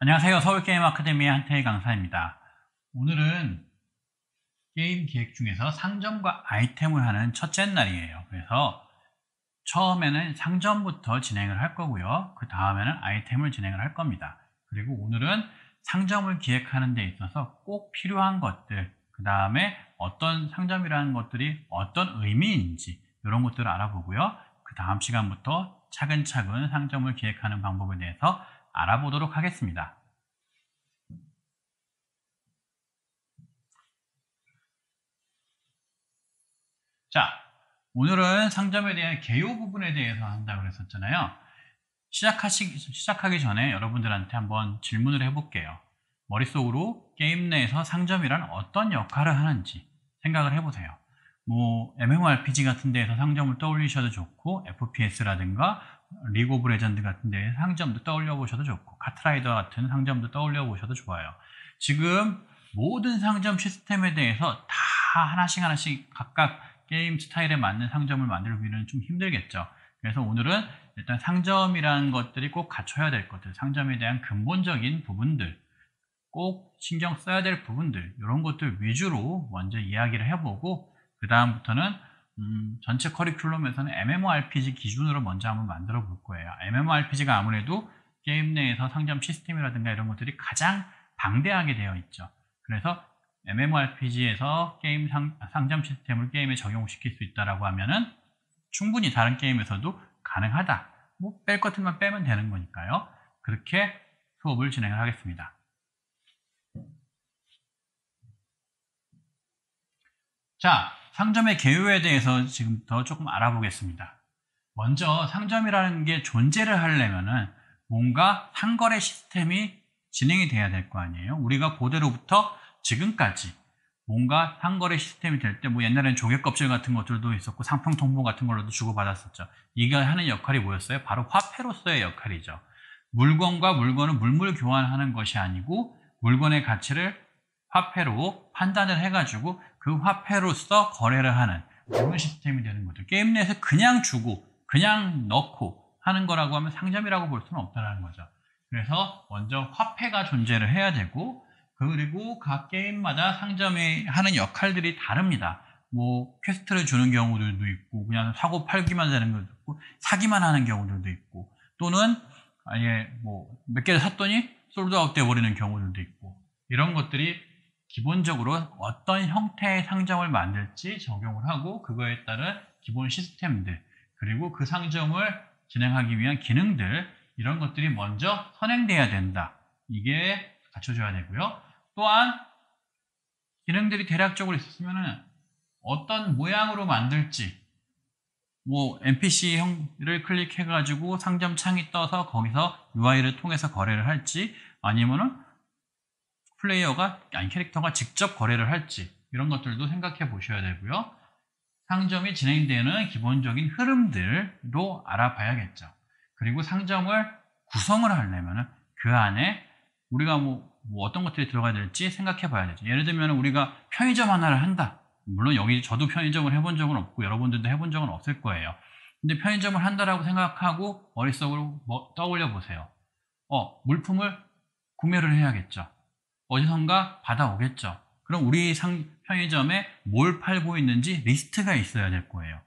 안녕하세요. 서울게임 아카데미의 한태희 강사입니다. 오늘은 게임 기획 중에서 상점과 아이템을 하는 첫째 날이에요. 그래서 처음에는 상점부터 진행을 할 거고요. 그 다음에는 아이템을 진행을 할 겁니다. 그리고 오늘은 상점을 기획하는 데 있어서 꼭 필요한 것들, 그 다음에 어떤 상점이라는 것들이 어떤 의미인지 이런 것들을 알아보고요. 그 다음 시간부터 차근차근 상점을 기획하는 방법에 대해서 알아보도록 하겠습니다. 자, 오늘은 상점에 대한 개요 부분에 대해서 한다고 그랬었잖아요. 시작하기 전에 여러분들한테 한번 질문을 해볼게요. 머릿속으로 게임 내에서 상점이란 어떤 역할을 하는지 생각을 해보세요. MMORPG 같은 데에서 상점을 떠올리셔도 좋고, FPS라든가 리그 오브 레전드 같은 데에 상점도 떠올려 보셔도 좋고, 카트라이더 같은 상점도 떠올려 보셔도 좋아요. 지금 모든 상점 시스템에 대해서 다 하나씩 각각 게임 스타일에 맞는 상점을 만들기는 좀 힘들겠죠. 그래서 오늘은 일단 상점이라는 것들이 꼭 갖춰야 될 것들, 상점에 대한 근본적인 부분들, 꼭 신경 써야 될 부분들, 이런 것들 위주로 먼저 이야기를 해보고, 그 다음부터는 전체 커리큘럼에서는 MMORPG 기준으로 먼저 한번 만들어 볼 거예요. MMORPG가 아무래도 게임 내에서 상점 시스템이라든가 이런 것들이 가장 방대하게 되어 있죠. 그래서 MMORPG에서 게임 상점 시스템을 게임에 적용시킬 수 있다라고 하면은 충분히 다른 게임에서도 가능하다. 뺄 것들만 빼면 되는 거니까요. 그렇게 수업을 진행을 하겠습니다. 자, 상점의 개요에 대해서 지금부터 조금 알아보겠습니다. 먼저 상점이라는 게 존재를 하려면은 뭔가 상거래 시스템이 진행이 돼야 될 거 아니에요. 우리가 고대로부터 지금까지 뭔가 상거래 시스템이 될 때 옛날에는 조개껍질 같은 것들도 있었고 상품 통보 같은 걸로도 주고받았었죠. 이게 하는 역할이 뭐였어요? 바로 화폐로서의 역할이죠. 물건과 물건을 물물 교환하는 것이 아니고 물건의 가치를 화폐로 판단을 해가지고 그 화폐로서 거래를 하는 이런 시스템이 되는 거죠. 게임 내에서 그냥 주고 그냥 넣고 하는 거라고 하면 상점이라고 볼 수는 없다는 거죠. 그래서 먼저 화폐가 존재를 해야 되고, 그리고 각 게임마다 상점이 하는 역할들이 다릅니다. 퀘스트를 주는 경우들도 있고, 그냥 사고 팔기만 되는 것도 있고, 사기만 하는 경우들도 있고, 또는 아예 몇 개를 샀더니 솔드아웃 돼버리는 경우들도 있고, 이런 것들이 기본적으로 어떤 형태의 상점을 만들지 적용을 하고, 그거에 따른 기본 시스템들, 그리고 그 상점을 진행하기 위한 기능들, 이런 것들이 먼저 선행돼야 된다. 이게 갖춰져야 되고요. 또한 기능들이 대략적으로 있었으면 어떤 모양으로 만들지, NPC를 클릭해가지고 상점 창이 떠서 거기서 UI를 통해서 거래를 할지, 아니면은 캐릭터가 직접 거래를 할지, 이런 것들도 생각해 보셔야 되고요. 상점이 진행되는 기본적인 흐름들도 알아봐야겠죠. 그리고 상점을 구성을 하려면 그 안에 우리가 어떤 것들이 들어가야 될지 생각해 봐야 되죠. 예를 들면 우리가 편의점 하나를 한다. 물론 여기 저도 편의점을 해본 적은 없고 여러분들도 해본 적은 없을 거예요. 근데 편의점을 한다라고 생각하고 머릿속으로 떠올려 보세요. 물품을 구매를 해야겠죠. 어디선가 받아오겠죠. 그럼 우리 편의점에 뭘 팔고 있는지 리스트가 있어야 될 거예요.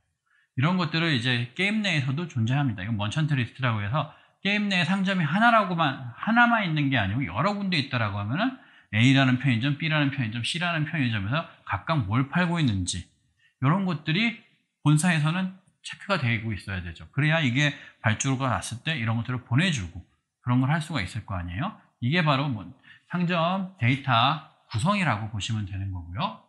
이런 것들을 이제 게임 내에서도 존재합니다. 이건 머천트 리스트라고 해서 게임 내에 상점이 하나만 있는 게 아니고 여러 군데 있다라고 하면은 A라는 편의점, B라는 편의점, C라는 편의점에서 각각 뭘 팔고 있는지, 이런 것들이 본사에서는 체크가 되고 있어야 되죠. 그래야 이게 발주가 났을 때 이런 것들을 보내주고 그런 걸 할 수가 있을 거 아니에요. 이게 바로 상점 데이터 구성이라고 보시면 되는 거고요.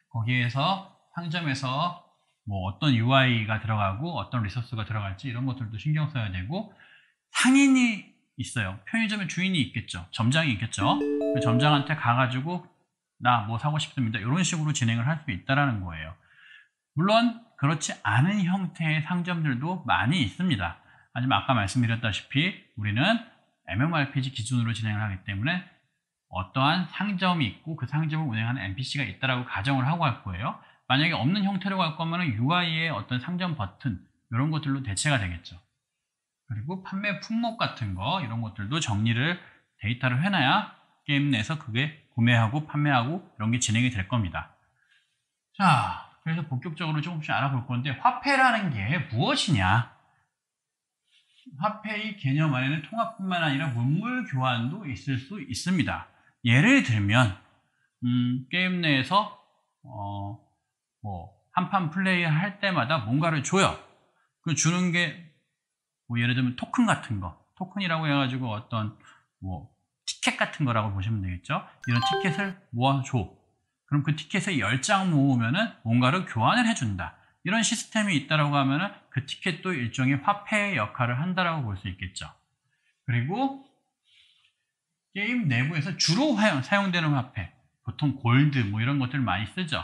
거기에서 상점에서 어떤 UI가 들어가고 어떤 리소스가 들어갈지 이런 것들도 신경 써야 되고, 상인이 있어요. 편의점의 주인이 있겠죠. 점장이 있겠죠. 그 점장한테 가가지고 나 사고 싶습니다. 이런 식으로 진행을 할 수 있다는 거예요. 물론 그렇지 않은 형태의 상점들도 많이 있습니다. 하지만 아까 말씀드렸다시피 우리는 MMORPG 기준으로 진행을 하기 때문에 어떠한 상점이 있고 그 상점을 운영하는 NPC가 있다라고 가정을 하고 할 거예요. 만약에 없는 형태로 갈 거면 UI의 어떤 상점 버튼 이런 것들로 대체가 되겠죠. 그리고 판매 품목 같은 거 이런 것들도 정리를 데이터를 해놔야 게임 내에서 그게 구매하고 판매하고 이런 게 진행이 될 겁니다. 자, 그래서 본격적으로 조금씩 알아볼 건데 화폐라는 게 무엇이냐? 화폐의 개념 안에는 통화뿐만 아니라 물물 교환도 있을 수 있습니다. 예를 들면 게임 내에서 한판 플레이 할 때마다 뭔가를 줘요. 그 주는 게 예를 들면 토큰 같은 거, 토큰이라고 해가지고 어떤 티켓 같은 거라고 보시면 되겠죠. 이런 티켓을 모아줘. 그럼 그 티켓을 10장 모으면은 뭔가를 교환을 해준다. 이런 시스템이 있다라고 하면은 그 티켓도 일종의 화폐의 역할을 한다라고 볼 수 있겠죠. 그리고 게임 내부에서 주로 사용되는 화폐, 보통 골드 이런 것들 많이 쓰죠.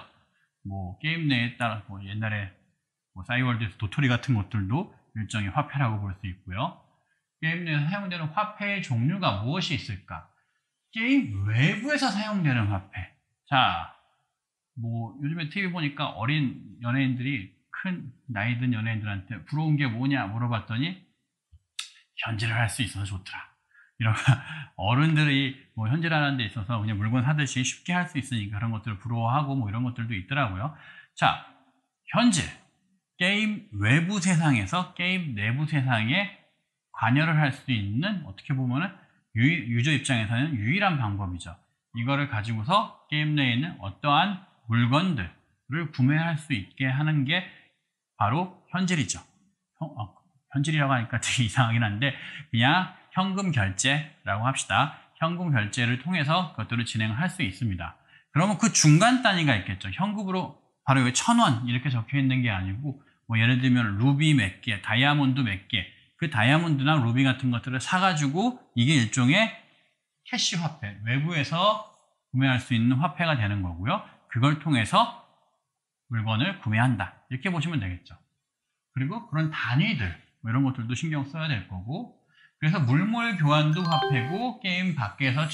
게임 내에 따라 옛날에 싸이월드에서 도토리 같은 것들도 일종의 화폐라고 볼 수 있고요. 게임 내에서 사용되는 화폐의 종류가 무엇이 있을까? 게임 외부에서 사용되는 화폐. 자, 요즘에 TV 보니까 어린 연예인들이 큰 나이 든 연예인들한테 부러운 게 뭐냐 물어봤더니 현질을 할 수 있어서 좋더라. 이런 어른들이 현질하는 데 있어서 그냥 물건 사듯이 쉽게 할 수 있으니까 그런 것들을 부러워하고 이런 것들도 있더라고요. 자, 현질. 게임 외부 세상에서 게임 내부 세상에 관여를 할 수 있는 어떻게 보면은 유저 입장에서는 유일한 방법이죠. 이거를 가지고서 게임 내에 있는 어떠한 물건들을 구매할 수 있게 하는 게 바로 현질이죠. 현질이라고 하니까 되게 이상하긴 한데 그냥 현금 결제라고 합시다. 현금 결제를 통해서 그것들을 진행을 할 수 있습니다. 그러면 그 중간 단위가 있겠죠. 현금으로 바로 여기 1,000원 이렇게 적혀 있는 게 아니고 예를 들면 루비 몇 개, 다이아몬드 몇 개, 그 다이아몬드나 루비 같은 것들을 사가지고 이게 일종의 캐시 화폐, 외부에서 구매할 수 있는 화폐가 되는 거고요. 그걸 통해서 물건을 구매한다. 이렇게 보시면 되겠죠. 그리고 그런 단위들, 이런 것들도 신경 써야 될 거고, 그래서 물물 교환도 화폐고, 게임 밖에서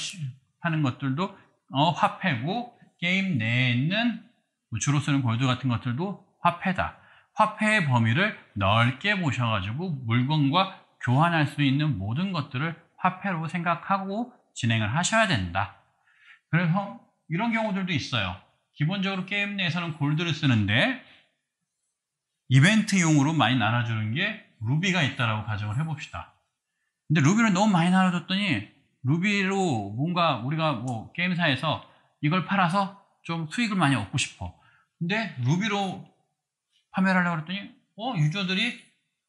하는 것들도 화폐고, 게임 내에 있는 주로 쓰는 골드 같은 것들도 화폐다. 화폐의 범위를 넓게 보셔가지고 물건과 교환할 수 있는 모든 것들을 화폐로 생각하고 진행을 하셔야 된다. 그래서 이런 경우들도 있어요. 기본적으로 게임 내에서는 골드를 쓰는데 이벤트용으로 많이 나눠주는 게 루비가 있다라고 가정을 해봅시다. 근데 루비를 너무 많이 나눠줬더니 루비로 뭔가 우리가 게임사에서 이걸 팔아서 좀 수익을 많이 얻고 싶어. 근데 루비로 판매를 하려고 했더니 유저들이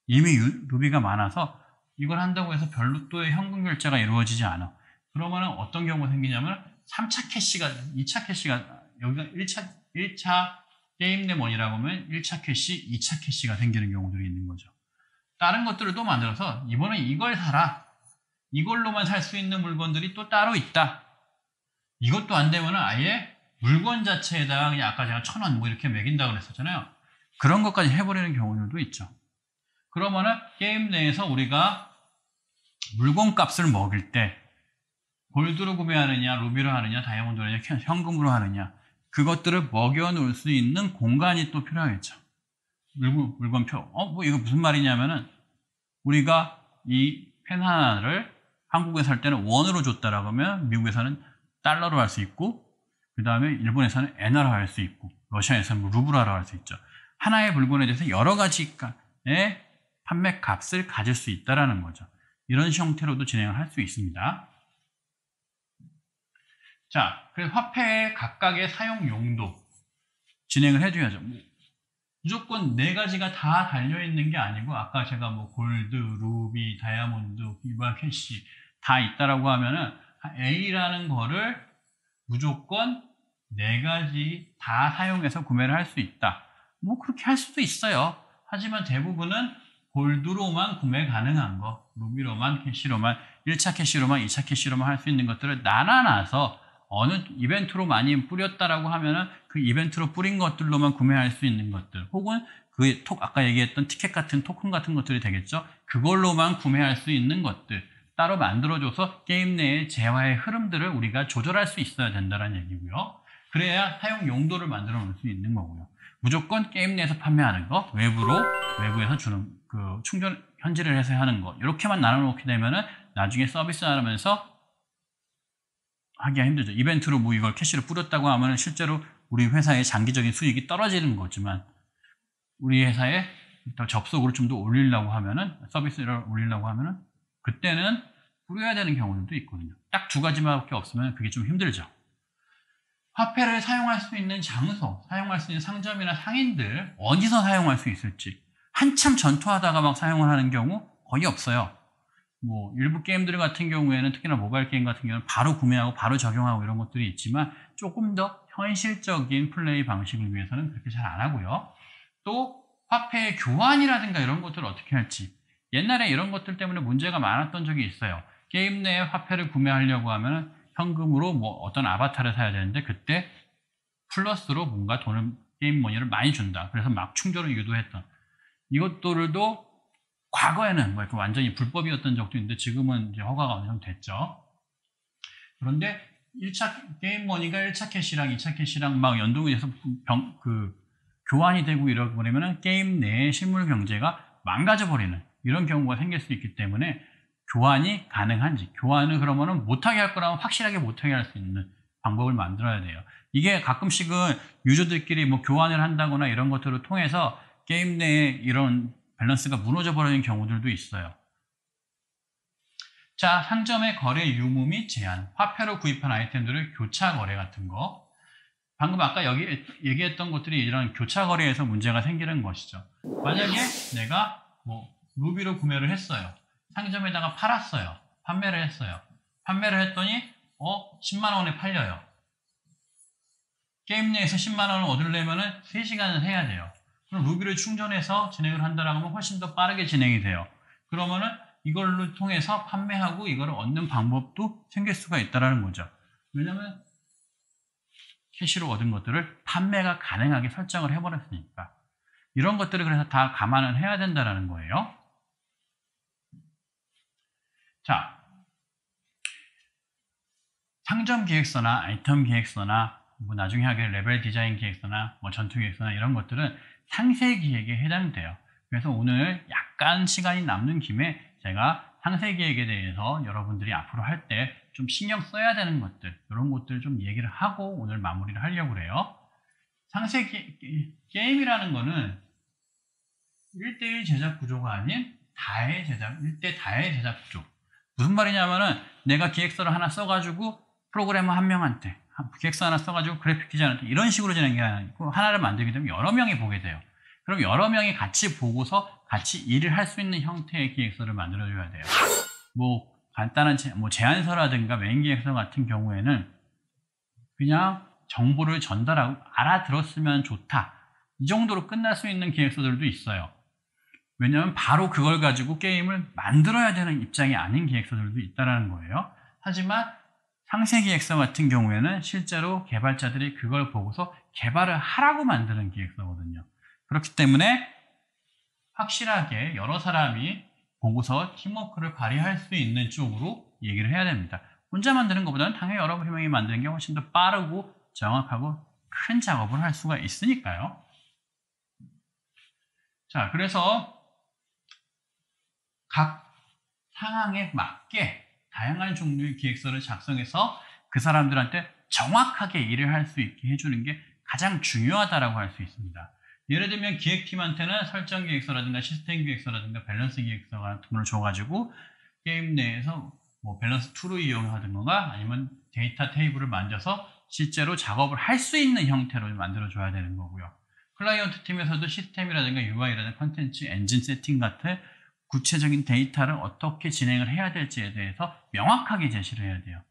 이미 루비가 많아서 이걸 한다고 해서 별로 또 현금 결제가 이루어지지 않아. 그러면 어떤 경우가 생기냐면 3차 캐시가 2차 캐시가 여기가 1차 게임 내 머니라고 하면 1차 캐시, 2차 캐시가 생기는 경우들이 있는 거죠. 다른 것들을 또 만들어서 이번엔 이걸 사라. 이걸로만 살 수 있는 물건들이 또 따로 있다. 이것도 안 되면 아예 물건 자체에다가 그냥 아까 제가 1,000원 이렇게 매긴다고 그랬었잖아요. 그런 것까지 해버리는 경우들도 있죠. 그러면은 게임 내에서 우리가 물건 값을 먹일 때 골드로 구매하느냐, 루비로 하느냐, 다이아몬드로 하느냐, 현금으로 하느냐 그것들을 먹여 놓을 수 있는 공간이 또 필요하겠죠. 물건표. 이거 무슨 말이냐면은 우리가 이 펜 하나를 한국에 살 때는 원으로 줬다라고 하면 미국에서는 달러로 할 수 있고 그 다음에 일본에서는 엔화로 할 수 있고 러시아에서는 루블화로 할 수 있죠. 하나의 물건에 대해서 여러 가지의 판매 값을 가질 수 있다는 거죠. 이런 형태로도 진행을 할 수 있습니다. 자, 그래서 화폐의 각각의 사용 용도 진행을 해줘야죠. 무조건 4가지가 다 달려있는 게 아니고 아까 제가 골드, 루비, 다이아몬드, 비바, 캐시 다 있다라고 하면은 A라는 거를 무조건 4가지 다 사용해서 구매를 할 수 있다. 그렇게 할 수도 있어요. 하지만 대부분은 골드로만 구매 가능한 거, 루비로만, 캐시로만, 1차 캐시로만, 2차 캐시로만 할 수 있는 것들을 나눠놔서 어느 이벤트로 많이 뿌렸다라고 하면은 그 이벤트로 뿌린 것들로만 구매할 수 있는 것들, 혹은 아까 얘기했던 티켓 같은 토큰 같은 것들이 되겠죠. 그걸로만 구매할 수 있는 것들 따로 만들어줘서 게임 내의 재화의 흐름들을 우리가 조절할 수 있어야 된다는 얘기고요. 그래야 사용 용도를 만들어 놓을 수 있는 거고요. 무조건 게임 내에서 판매하는 거, 외부에서 주는 충전 현질을 해서 하는 거, 이렇게만 나눠 놓게 되면은 나중에 서비스 하면서 하기가 힘들죠. 이벤트로 뭐 이걸 캐시로 뿌렸다고 하면 실제로 우리 회사의 장기적인 수익이 떨어지는 거지만 우리 회사에 더 접속을 좀 더 올리려고 하면은 서비스를 올리려고 하면은 그때는 뿌려야 되는 경우들도 있거든요. 딱 두 가지밖에 없으면 그게 좀 힘들죠. 화폐를 사용할 수 있는 장소, 사용할 수 있는 상점이나 상인들 어디서 사용할 수 있을지 한참 전투하다가 막 사용을 하는 경우 거의 없어요. 뭐 일부 게임들 같은 경우에는 특히나 모바일 게임 같은 경우는 바로 구매하고 바로 적용하고 이런 것들이 있지만 조금 더 현실적인 플레이 방식을 위해서는 그렇게 잘 안 하고요. 또 화폐의 교환이라든가 이런 것들을 어떻게 할지 옛날에 이런 것들 때문에 문제가 많았던 적이 있어요. 게임 내에 화폐를 구매하려고 하면 현금으로 뭐 어떤 아바타를 사야 되는데 그때 플러스로 뭔가 돈을 게임 머니를 많이 준다. 그래서 막 충전을 유도했던 이것들도 과거에는 뭐 완전히 불법이었던 적도 있는데 지금은 이제 허가가 어느 정도 됐죠. 그런데 1차 게임 머니가 1차 캐시랑 2차 캐시랑 막 연동이 돼서 교환이 되고 이러고 그러면은 게임 내의 실물 경제가 망가져 버리는 이런 경우가 생길 수 있기 때문에 교환이 가능한지 교환을 그러면은 못하게 할 거라면 확실하게 못하게 할 수 있는 방법을 만들어야 돼요. 이게 가끔씩은 유저들끼리 뭐 교환을 한다거나 이런 것들을 통해서 게임 내에 이런 밸런스가 무너져 버리는 경우들도 있어요. 자, 상점의 거래 유무 및 제한, 화폐로 구입한 아이템들을 교차 거래 같은 거. 방금 아까 여기 얘기했던 것들이 이런 교차 거래에서 문제가 생기는 것이죠. 만약에 내가 뭐 루비로 구매를 했어요. 상점에다가 팔았어요. 판매를 했어요. 판매를 했더니 10만 원에 팔려요. 게임 내에서 10만 원을 얻으려면 3시간을 해야 돼요. 그럼 루비를 충전해서 진행을 한다라고 하면 훨씬 더 빠르게 진행이 돼요. 그러면은 이걸로 통해서 판매하고 이거를 얻는 방법도 생길 수가 있다는 거죠. 왜냐면 캐시로 얻은 것들을 판매가 가능하게 설정을 해버렸으니까. 이런 것들을 그래서 다 감안을 해야 된다는 거예요. 자, 상점 기획서나 아이템 기획서나 뭐 나중에 하게 레벨 디자인 기획서나 뭐 전투 기획서나 이런 것들은 상세 기획에 해당돼요. 그래서 오늘 약간 시간이 남는 김에 제가 상세 기획에 대해서 여러분들이 앞으로 할 때 좀 신경 써야 되는 것들 이런 것들 좀 얘기를 하고 오늘 마무리를 하려고 그래요. 상세 게임이라는 거는 1대1 제작 구조가 아닌 다의 제작, 1대 다의 제작 구조. 무슨 말이냐면은 내가 기획서를 하나 써가지고 프로그래머 한 명한테 기획서 하나 써가지고 그래픽 디자이너한테 이런 식으로 진행이 아니고 하나를 만들게 되면 여러 명이 보게 돼요. 그럼 여러 명이 같이 보고서 같이 일을 할 수 있는 형태의 기획서를 만들어줘야 돼요. 뭐 간단한 제안서라든가 메인 기획서 같은 경우에는 그냥 정보를 전달하고 알아들었으면 좋다. 이 정도로 끝날 수 있는 기획서들도 있어요. 왜냐하면 바로 그걸 가지고 게임을 만들어야 되는 입장이 아닌 기획서들도 있다는 거예요. 하지만 상세 기획서 같은 경우에는 실제로 개발자들이 그걸 보고서 개발을 하라고 만드는 기획서거든요. 그렇기 때문에 확실하게 여러 사람이 보고서 팀워크를 발휘할 수 있는 쪽으로 얘기를 해야 됩니다. 혼자 만드는 것보다는 당연히 여러 명이 만드는 게 훨씬 더 빠르고 정확하고 큰 작업을 할 수가 있으니까요. 자, 그래서 각 상황에 맞게 다양한 종류의 기획서를 작성해서 그 사람들한테 정확하게 일을 할 수 있게 해주는 게 가장 중요하다고 할 수 있습니다. 예를 들면 기획팀한테는 설정 기획서라든가 시스템 기획서라든가 밸런스 기획서 같은 걸 줘가지고 게임 내에서 뭐 밸런스 툴을 이용하든가 아니면 데이터 테이블을 만져서 실제로 작업을 할 수 있는 형태로 만들어줘야 되는 거고요. 클라이언트 팀에서도 시스템이라든가 UI라든가 컨텐츠, 엔진 세팅 같은 구체적인 데이터를 어떻게 진행을 해야 될지에 대해서 명확하게 제시를 해야 돼요.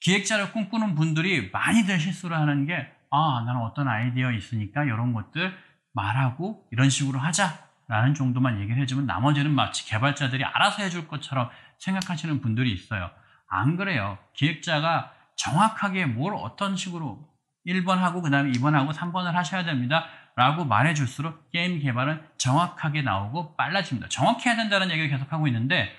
기획자를 꿈꾸는 분들이 많이들 실수를 하는 게 나는 어떤 아이디어 있으니까 이런 것들 말하고 이런 식으로 하자라는 정도만 얘기를 해주면 나머지는 마치 개발자들이 알아서 해줄 것처럼 생각하시는 분들이 있어요. 안 그래요. 기획자가 정확하게 뭘 어떤 식으로 1번 하고 그 다음에 2번 하고 3번을 하셔야 됩니다 라고 말해줄수록 게임 개발은 정확하게 나오고 빨라집니다. 정확히 해야 된다는 얘기를 계속 하고 있는데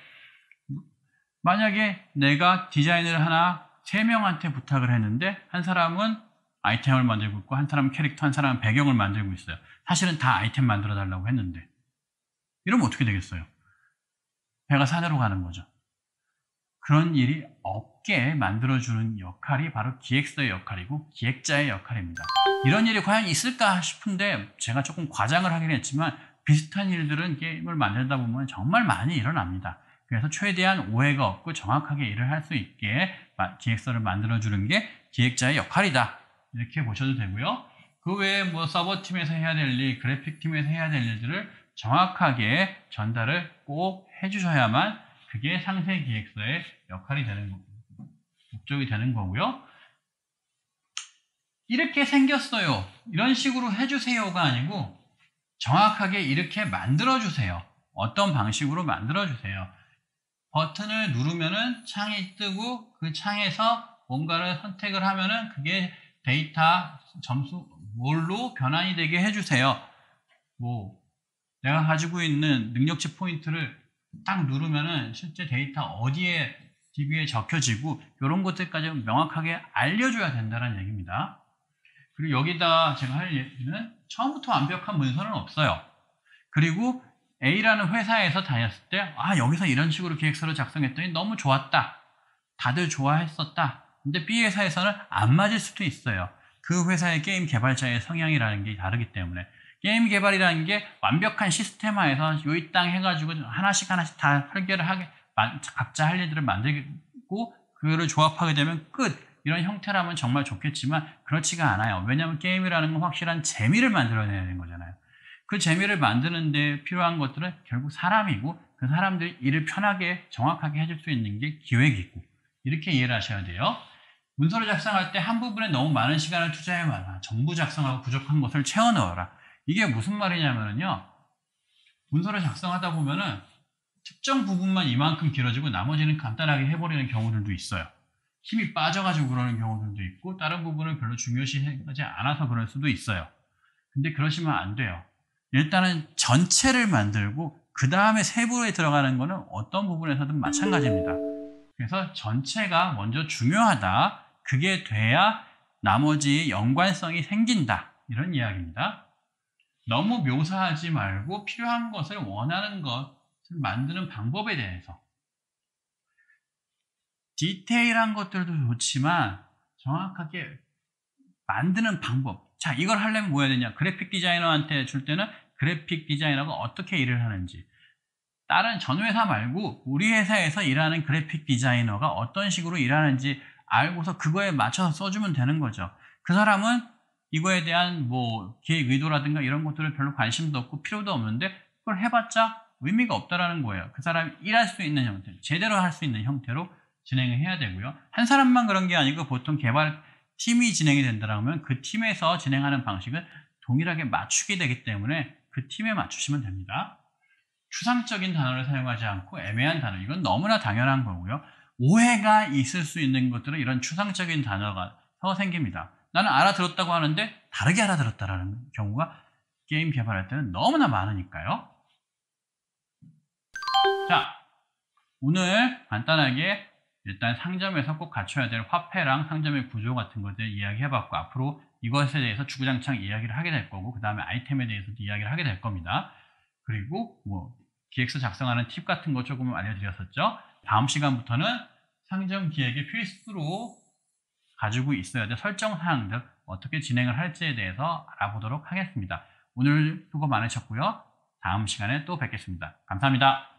만약에 내가 디자인을 하나 3명한테 부탁을 했는데 한 사람은 아이템을 만들고 있고 한 사람은 캐릭터, 한 사람은 배경을 만들고 있어요. 사실은 다 아이템 만들어 달라고 했는데 이러면 어떻게 되겠어요? 배가 산으로 가는 거죠. 그런 일이 없게 쉽게 만들어주는 역할이 바로 기획서의 역할이고 기획자의 역할입니다. 이런 일이 과연 있을까 싶은데 제가 조금 과장을 하긴 했지만 비슷한 일들은 게임을 만들다 보면 정말 많이 일어납니다. 그래서 최대한 오해가 없고 정확하게 일을 할 수 있게 기획서를 만들어주는 게 기획자의 역할이다. 이렇게 보셔도 되고요. 그 외에 뭐 서버팀에서 해야 될 일, 그래픽팀에서 해야 될 일들을 정확하게 전달을 꼭 해주셔야만 그게 상세 기획서의 역할이 되는 거고, 목적이 되는 거고요. 이렇게 생겼어요. 이런 식으로 해주세요가 아니고 정확하게 이렇게 만들어주세요. 어떤 방식으로 만들어주세요. 버튼을 누르면은 창이 뜨고 그 창에서 뭔가를 선택을 하면은 그게 데이터 점수 뭘로 변환이 되게 해주세요. 뭐 내가 가지고 있는 능력치 포인트를 딱 누르면은 실제 데이터 어디에 DB에 적혀지고 이런 것들까지 명확하게 알려줘야 된다는 얘기입니다. 그리고 여기다 제가 할 얘기는 처음부터 완벽한 문서는 없어요. 그리고 A라는 회사에서 다녔을 때 여기서 이런 식으로 기획서를 작성했더니 너무 좋았다. 다들 좋아했었다. 근데 B 회사에서는 안 맞을 수도 있어요. 그 회사의 게임 개발자의 성향이라는 게 다르기 때문에 게임 개발이라는 게 완벽한 시스템화해서 요이 땅 해가지고 하나씩 다 설계를 하게 각자 할 일들을 만들고 그거를 조합하게 되면 끝. 이런 형태라면 정말 좋겠지만 그렇지가 않아요. 왜냐하면 게임이라는 건 확실한 재미를 만들어내야 되는 거잖아요. 그 재미를 만드는 데 필요한 것들은 결국 사람이고 그 사람들이 일을 편하게 정확하게 해줄 수 있는 게 기획이고 이렇게 이해를 하셔야 돼요. 문서를 작성할 때 한 부분에 너무 많은 시간을 투자해 마라. 전부 작성하고 부족한 것을 채워 넣어라. 이게 무슨 말이냐면요. 문서를 작성하다 보면은 특정 부분만 이만큼 길어지고 나머지는 간단하게 해버리는 경우들도 있어요. 힘이 빠져가지고 그러는 경우들도 있고 다른 부분을 별로 중요시하지 않아서 그럴 수도 있어요. 근데 그러시면 안 돼요. 일단은 전체를 만들고 그 다음에 세부에 들어가는 거는 어떤 부분에서든 마찬가지입니다. 그래서 전체가 먼저 중요하다. 그게 돼야 나머지 연관성이 생긴다. 이런 이야기입니다. 너무 묘사하지 말고 필요한 것을 원하는 것을 만드는 방법에 대해서 디테일한 것들도 좋지만 정확하게 만드는 방법. 자, 이걸 하려면 뭐 해야 되냐? 그래픽 디자이너한테 줄 때는 그래픽 디자이너가 어떻게 일을 하는지, 다른 전 회사 말고 우리 회사에서 일하는 그래픽 디자이너가 어떤 식으로 일하는지 알고서 그거에 맞춰서 써주면 되는 거죠. 그 사람은 이거에 대한 뭐 기획 의도라든가 이런 것들을 별로 관심도 없고 필요도 없는데 그걸 해봤자 의미가 없다라는 거예요. 그 사람이 일할 수 있는 형태, 제대로 할 수 있는 형태로 진행을 해야 되고요. 한 사람만 그런 게 아니고 보통 개발 팀이 진행이 된다면 그 팀에서 진행하는 방식은 동일하게 맞추게 되기 때문에 그 팀에 맞추시면 됩니다. 추상적인 단어를 사용하지 않고 애매한 단어, 이건 너무나 당연한 거고요. 오해가 있을 수 있는 것들은 이런 추상적인 단어가 생깁니다. 나는 알아들었다고 하는데 다르게 알아들었다라는 경우가 게임 개발할 때는 너무나 많으니까요. 자, 오늘 간단하게 일단 상점에서 꼭 갖춰야 될 화폐랑 상점의 구조 같은 것들 이야기해봤고 앞으로 이것에 대해서 주구장창 이야기를 하게 될 거고 그 다음에 아이템에 대해서도 이야기를 하게 될 겁니다. 그리고 뭐 기획서 작성하는 팁 같은 거 조금 알려드렸었죠. 다음 시간부터는 상점 기획의 필수로 가지고 있어야 될 설정 사항들 어떻게 진행을 할지에 대해서 알아보도록 하겠습니다. 오늘 수고 많으셨고요. 다음 시간에 또 뵙겠습니다. 감사합니다.